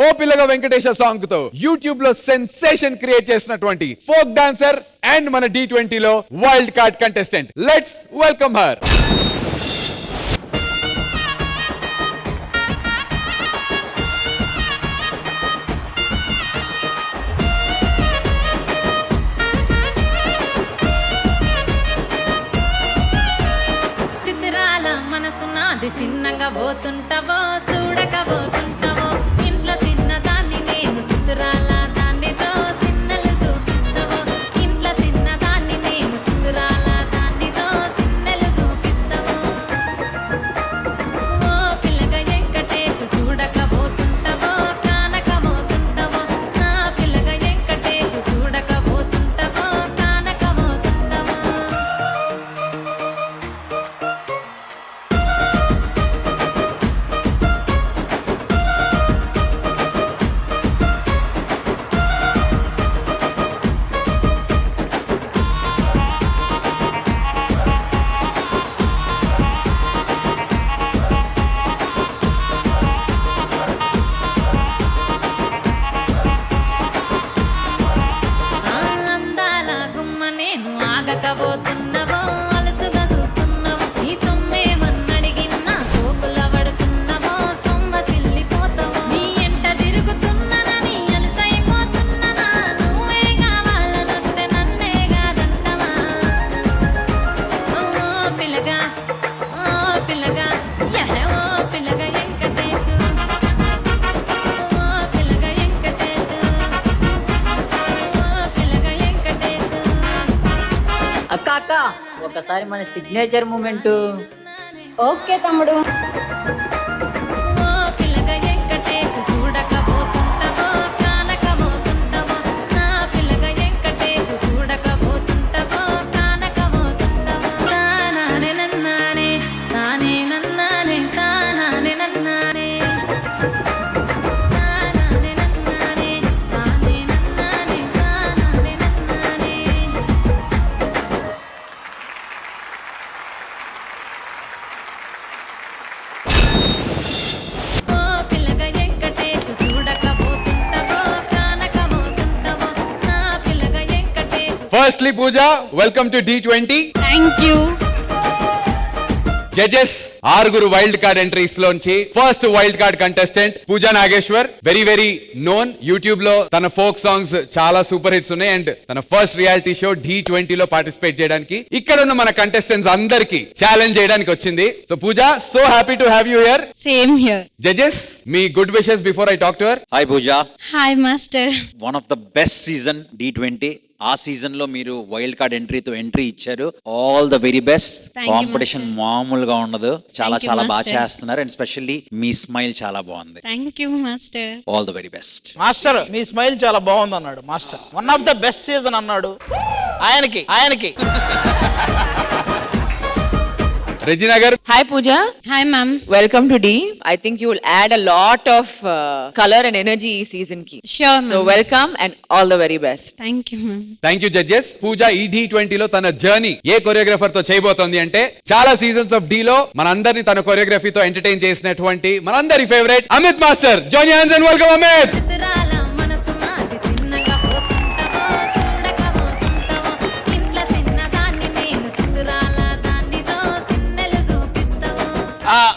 ఓ పిల్లగా వెంకటేశ్వర సాంగ్ తో యూట్యూబ్ లో సెన్సేషన్ క్రియేట్ చేసినటువంటి ఫోక్ డాన్సర్ అండ్ మన D20 లో wild card contestant. Let's welcome her. అది చిన్నగా పోతుంటావో చూడకపోతుంటావో ఇంట్లో చిన్నదాన్ని నేను సుతురాల దాన్నితో చిన్నలు చూపిస్తావో ఇంట్లో చిన్నదాన్ని నేను సుతురాల దాన్నితో చిన్నలు చూపిస్తావో ఓ పిల్లగా వెంకటేశు చూడకపోతుంటావో కానకపోతుంటావో నా పిల్లగా వెంకటేశు చూడకపోతుంటావో కానకపోతుంటావో. ఆగకపోతున్నావో అలసుగా చూస్తున్నావో నీ సొమ్మేమన్నడిగిన్నా సోకుల పడుతున్నావో సొమ్మ సిల్లిపోతావో నీ ఎంట తిరుగుతున్నానని అలసైపోతున్నానా నువ్వే కావాలనొస్తే నన్నే కాదంటవా ఓ పిల్లగా యహ ఓ పిల్లగా వెంకటేశు అక్క ఒకసారి మన సిగ్నేచర్ మూమెంట్. ఓకే తమ్ముడు. Firstly, Pooja, welcome to D20. Thank you. Judges, ఆరుగురు వైల్డ్ కార్డ్ ఎంట్రీస్ లోంచి first wild card contestant Pooja Nageshwar. Very known. YouTube లో తన ఫోక్ సాంగ్స్ చాలా సూపర్ హిట్స్ ఉన్నాయి అండ్ తన ఫస్ట్ రియాలిటీ షో D20 లో పార్టిసిపేట్ చేయడానికి ఇక్కడ ఉన్న మన కంటెస్టెంట్స్ అందరికి ఛాలెంజ్ చేయడానికి వచ్చింది. So Pooja, so happy to have you here. Same here. Judges, మీ good wishes before I talk to her. Hi Pooja. Hi master. One of the best season D20. ఆ సీజన్ లో మీరు వైల్డ్ కార్డ్ ఎంట్రీతో entry ఇచ్చారు. All the very best. Competition మామూలుగా ఉండదు. చాలా బాగా చేస్తున్నారు అండ్ స్పెషల్లీ మీ స్మైల్ చాలా బాగుంది. Thank you master. All the very best. Master me smile చాలా బాగుంది అన్నాడు master. One of the best season అన్నాడు ఆయనకి రెజినా గారు. Hi Pooja. Hi ma'am. Welcome to D. I think you will add a lot of color and energy ఈ season ki. Sure ma'am. So welcome and all the very best. Thank you ma'am. Thank you judges. Pooja ఈ D20 లో తన journey ఏ choreographer తో చేయబోతోంది అంటే చాలా seasons of D లో మనందరినీ తన కొరియోగ్రఫీతో ఎంటర్టైన్ చేసినటువంటి మనందరి favourite Amit master. Join hands and welcome Amit.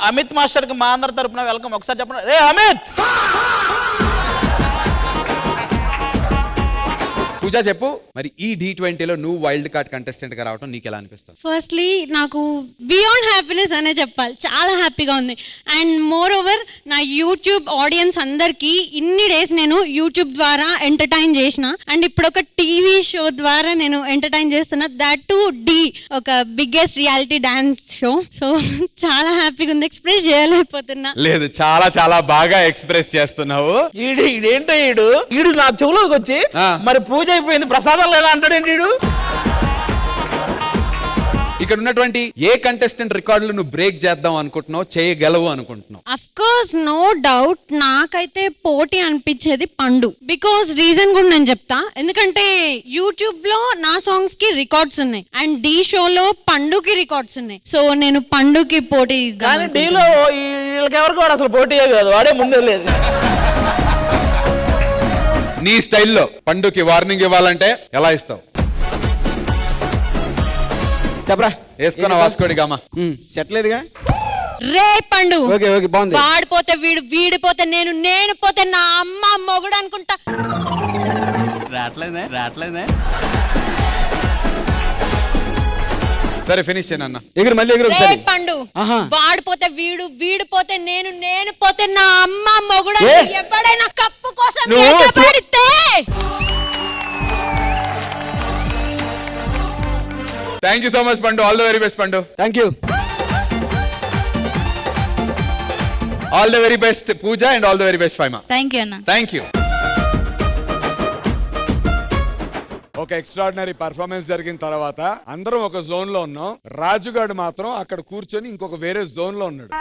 Amit master కి మా అందరి తరపున వెల్కమ్. ఒకసారి చెప్పండి, రే అమిత్. పూజ చెప్పు, మరి ఈ D20 లో నువ్వు వైల్డ్ కార్డ్ కంటెస్టెంట్ గా రావడం నీకు ఎలా అనిపిస్తుంది? ఫస్ట్లీ నాకు బియాండ్ హ్యాపీనెస్ అనే చెప్పాలి. చాలా హ్యాపీగా ఉంది. అండ్ మోర్ ఓవర్ నా యూట్యూబ్ ఆడియన్స్ అందరికీ ఇన్ని డేస్ నేను యూట్యూబ్ ద్వారా ఎంటర్టైన్ చేసిన అండ్ ఇప్పుడు ఒక టీవీ షో ద్వారా నేను ఎంటర్టైన్ చేస్తున్నా. దట్ టు D, ఒక biggest reality dance show. So చాలా హ్యాపీగా ఉంది. ఎక్స్ప్రెస్ చేయలేకపోతున్నా. లేదు, చాలా బాగా ఎక్స్ప్రెస్ చేస్తున్నావు. ఈడేంటో ఈడు నా చెవులోకి వచ్చి మరి పూజ అయిపోయింది ప్రసాదం లేదా అంటాడేంటి ఈడు. ఇక్కడ ఉన్నటువంటి ఏ కంటెస్టెంట్ రికార్డులు నువ్వు బ్రేక్ చేద్దాం అనుకుంటున్నావు, చేయగలవు అనుకుంటున్నావు? అఫ్ కోర్స్ నో డౌట్ నాకైతే పోటీ అనిపించేది పండు. బికాస్ రీజన్ కూడా నేను చెప్తా. ఎందుకంటే యూట్యూబ్ లో నా సాంగ్స్ కి రికార్డ్స్ ఉన్నాయి అండ్ D షోలో పండుకి రికార్డ్స్ ఉన్నాయి. సో నేను పండుకి పోటీ కానీ D లో వీళ్ళకి ఎవరికి వాడు అసలు పోటీయే కాదు, వాడే ముందే లేదు. నీ స్టైల్లో పండుకి వార్నింగ్ ఇవ్వాలంటే ఎలా ఇస్తావు? చెప్పరా వేసుకున్న వాసుకోడి గామ. సెట్ లేదుగా. రే పండు, ఓకే ఓకే బాగుంది. వాడిపోతే వీడు, వీడిపోతే నేను, నేను పోతే నా అమ్మ మొగుడు అనుకుంటా. రావట్లేదే సరే ఫినిష్ చేయనన్న. ఎగురు మళ్ళీ ఎగురు రే ఒకసారి. పండు, ఆహా. వాడిపోతే వీడు, వీడిపోతే నేను, నేను పోతే నా అమ్మ మొగుడు అని ఎవడైనా కప్పు కోసం ఎగబడితే thank you so much Pandu. All the very best Pandu. Thank you. All the very best Pooja and all the very best Faima. Thank you అన్న. Thank you. ఒక ఎక్స్ట్రాడినరీ పర్ఫార్మెన్స్ జరిగిన తర్వాత అందరం ఒక జోన్ లో ఉన్నాం. రాజుగాడు మాత్రం అక్కడ కూర్చొని ఇంకొక వేరే జోన్ లో ఉన్నాడు.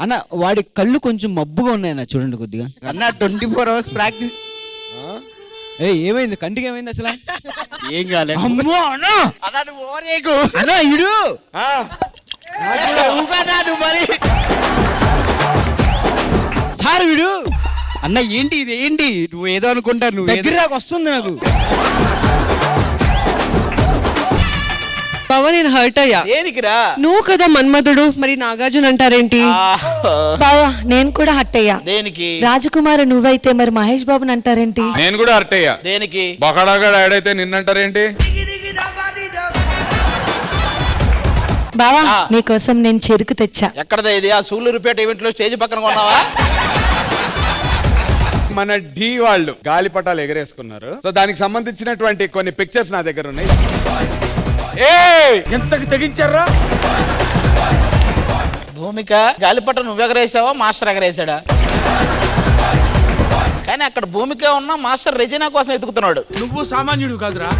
అన్న వాడి కళ్ళు కొంచెం మబ్బుగా ఉన్నాయన్న, చూడండి కొద్దిగా. అన్న 24 hours ప్రాక్టీస్. ఏమైంది కంటికి, ఏమైంది అసలు? ఏం కాలేదు. అమ్మో అన్న, అన్న ఇడు సార్ వీడు. అన్న ఏంటి ఇది, ఏంటి నువ్వు ఏదో అనుకుంటా, నువ్వు దగ్గర వస్తుంది నాకు. బావ నేను హర్ట్ అయ్యా. దేనికిరా? నువ్వు కదా మన్మధుడు, మరి నాగార్జున అంటారేంటి? బావా నేను కూడా హట్ అయ్యా. దేనికి? రాజకుమార్ నువ్వైతే మరి మహేష్ బాబుని అంటారేంటి? నేను కూడా హర్ట్ అయ్యా. దేనికి? బొకడాగా యాడ్ అయితే నిన్నంటారేంటి? బావా నీకోసం నేను చెరుకు తెచ్చా. ఎక్కడదా ఇది? ఆ సూళ్ళూరుపేట ఈవెంట్ లో స్టేజ్ పక్కన కొన్నావా? మన ఢీ వాళ్ళు గాలిపటాలు ఎగరేసుకున్నారు. సో దానికి సంబంధించినటువంటి కొన్ని పిక్చర్స్ నా దగ్గర ఉన్నాయి. ఎంతకు తెగించారా? భూమిక గాలిపట నువ్వు ఎగరేసావా, మాస్టర్ ఎగరేసాడా? కానీ అక్కడ భూమిక ఉన్న మాస్టర్ రెజినా కోసం ఎతుకుతున్నాడు. నువ్వు సామాన్యుడు కాదురా.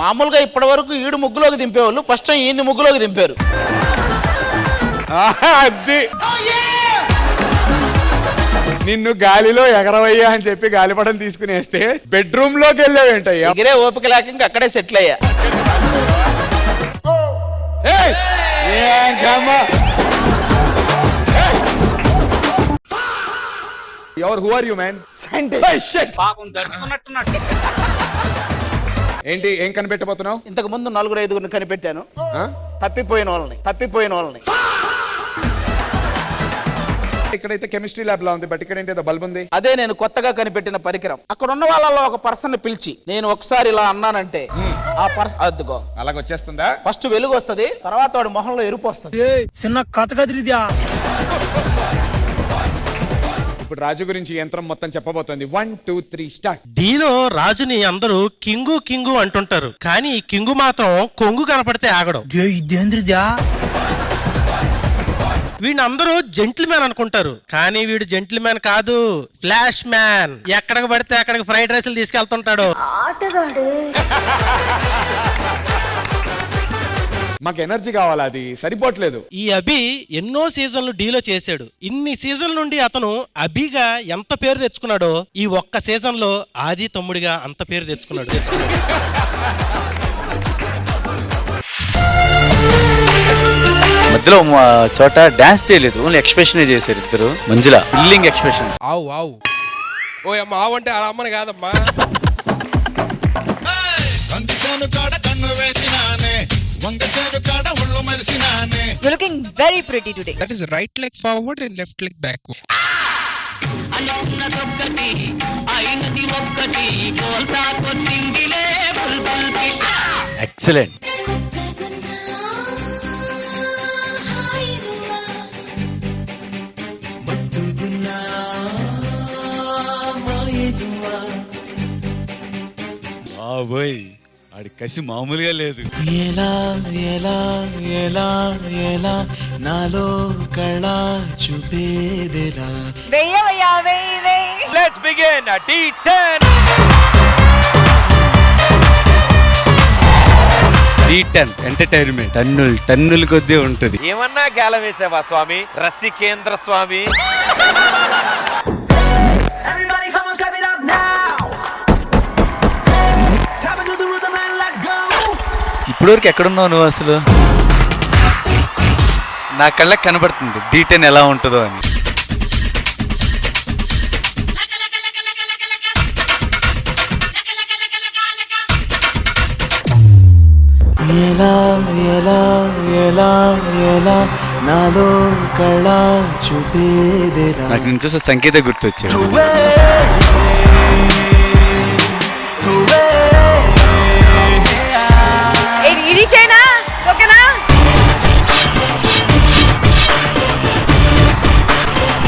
మామూలుగా ఇప్పటి వరకు ఈడు ముగ్గులోకి దింపేవాళ్ళు, ఫస్ట్ టైం ఈయన్ని ముగ్గులోకి దింపారు. అది నిన్ను గాలిలో ఎగరవయ్యా అని చెప్పి గాలిపటం తీసుకుని వేస్తే బెడ్రూమ్ లోకి వెళ్ళావేంటయ్యా? ఎగిరే ఓపిక లేక ఇంకా అక్కడే సెటిల్ అయ్యా. ఎవరు? Who are you man? ఏంటి ఏం కనిపెట్టబోతున్నావు? ఇంతకు ముందు 4-5 కనిపెట్టాను. తప్పిపోయిన వాళ్ళని. ఇక్కడైతే కెమిస్ట్రీ ల్యాబ్ లా ఉంది, బట్ ఇక్కడ ఏంటి బల్బ్ ఉంది. అదే నేను కొత్తగా కనిపెట్టిన పరికరం. అక్కడ ఉన్న వాళ్ళలో ఒక పర్సన్ పిలిచి నేను ఒకసారి ఇలా అన్నానంటే ఆ పర్సన్ అద్దుకో అలాగొచ్చేస్తుందా? ఫస్ట్ వెలుగు వస్తది, తర్వాత వాడి మొహంలో ఎరుపు వస్తుంది. చిన్న కథ కదిరిద్యా. ఇప్పుడు రాజు గురించి యంత్రం మొత్తం చెప్పబోతోంది. 1 2 3 స్టార్ట్. డీలో రాజుని అందరూ కింగు కింగు అంటుంటారు, కానీ ఈ కింగు మాత్రం కొంగు కనపడితే ఆగడం. వీడిని అందరూ జెంటిల్మ్యాన్ అనుకుంటారు, కానీ వీడు జెంటిల్మ్యాన్ కాదు, ఫ్లాష్ మ్యాన్. ఎక్కడికి పడితే అక్కడికి ఫ్రైడ్ రైస్లు తీసుకెళ్తుంటాడు. మాకు ఎనర్జీ కావాలి, అది సరిపోవట్లేదు. ఈ అభి ఎన్నో సీజన్లు డీలో చేశాడు. ఇన్ని సీజన్ల నుండి అతను అభిగా ఎంత పేరు తెచ్చుకున్నాడో ఈ ఒక్క సీజన్ లో ఆది తమ్ముడిగా అంత పేరు తెచ్చుకున్నాడు. మధ్యలో చోట డాన్స్ చేయలేదు, ఓన్లీ ఎక్స్ప్రెషన్ చేశారు ఇద్దరు. మంజుల ఫిల్లింగ్ ఎక్స్ప్రెషన్. ఆవు ఆవు ఓ అమ్మ ఆవు అంటే అలా అమ్మని కాదమ్మా. You're looking very pretty today. That is right leg forward and left leg backward. Excellent. ఆడి కసి మామూలుగా లేదు. ఎలా ఎలా ఎలా ఎలా నాలో కళ చూపేదెలా. Let's begin. D10. D10 entertainment టన్నుల కొద్దీ ఉంటది. ఏమన్నా గేలం వేసావా స్వామి? రసికేంద్ర స్వామి. ఇప్పటివరకు ఎక్కడున్నావు నువ్వు అసలు? నా కళ్ళకి కనబడుతుంది D10 ఎలా ఉంటుందో అని. ఎలా ఎలా ఎలా ఎలా నాలో కళ చూపేదెలా నాకు నేను చూసే సంకేత గుర్తొచ్చాడు. నువ్వే